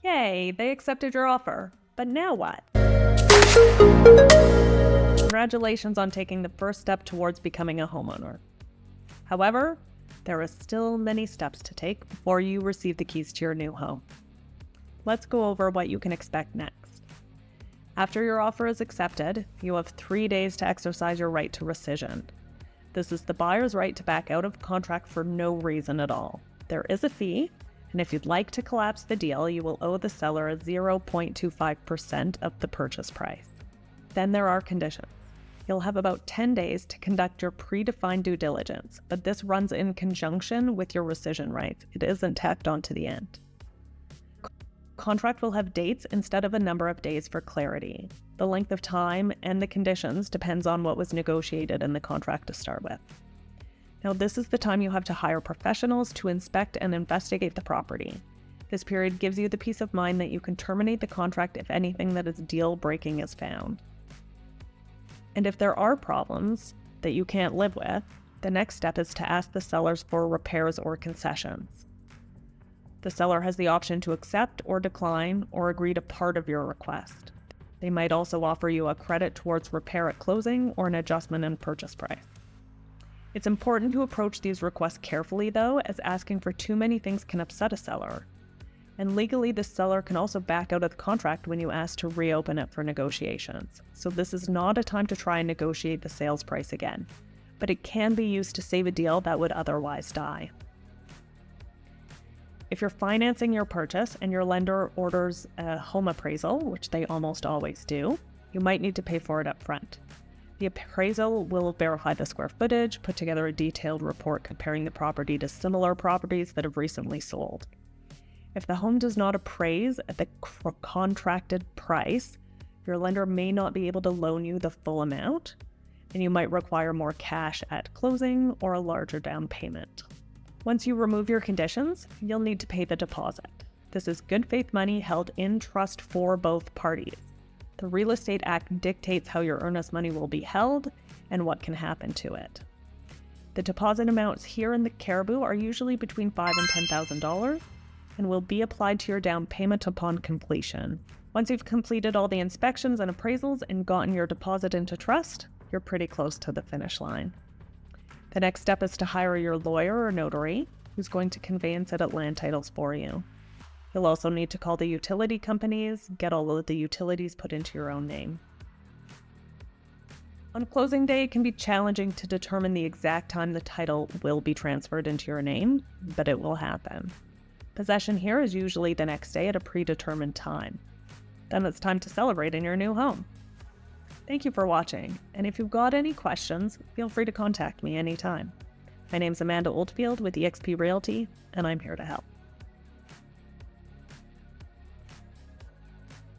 Yay, they accepted your offer. But now what? Congratulations on taking the first step towards becoming a homeowner. However, there are still many steps to take before you receive the keys to your new home. Let's go over what you can expect next. After your offer is accepted, you have 3 days to exercise your right to rescission. This is the buyer's right to back out of the contract for no reason at all. There is a fee, and if you'd like to collapse the deal, you will owe the seller 0.25% of the purchase price. Then there are conditions. You'll have about 10 days to conduct your predefined due diligence, but this runs in conjunction with your rescission rights. It isn't tacked on to the end. Contract will have dates instead of a number of days for clarity. The length of time and the conditions depends on what was negotiated in the contract to start with. Now, this is the time you have to hire professionals to inspect and investigate the property. This period gives you the peace of mind that you can terminate the contract if anything that is deal-breaking is found. And if there are problems that you can't live with, the next step is to ask the sellers for repairs or concessions. The seller has the option to accept or decline or agree to part of your request. They might also offer you a credit towards repair at closing or an adjustment in purchase price. It's important to approach these requests carefully, though, as asking for too many things can upset a seller. And legally, the seller can also back out of the contract when you ask to reopen it for negotiations. So this is not a time to try and negotiate the sales price again, but it can be used to save a deal that would otherwise die. If you're financing your purchase and your lender orders a home appraisal, which they almost always do, you might need to pay for it up front. The appraisal will verify the square footage, put together a detailed report comparing the property to similar properties that have recently sold. If the home does not appraise at the contracted price, your lender may not be able to loan you the full amount, and you might require more cash at closing or a larger down payment. Once you remove your conditions, you'll need to pay the deposit. This is good faith money held in trust for both parties. The Real Estate Act dictates how your earnest money will be held and what can happen to it. The deposit amounts here in the Caribou are usually between $5,000 and $10,000 and will be applied to your down payment upon completion. Once you've completed all the inspections and appraisals and gotten your deposit into trust, you're pretty close to the finish line. The next step is to hire your lawyer or notary who's going to conveyance it at land titles for you. You'll also need to call the utility companies, get all of the utilities put into your own name. On closing day, it can be challenging to determine the exact time the title will be transferred into your name, but it will happen. Possession here is usually the next day at a predetermined time. Then it's time to celebrate in your new home. Thank you for watching, and if you've got any questions, feel free to contact me anytime. My name's Amanda Oldfield with eXp Realty, and I'm here to help.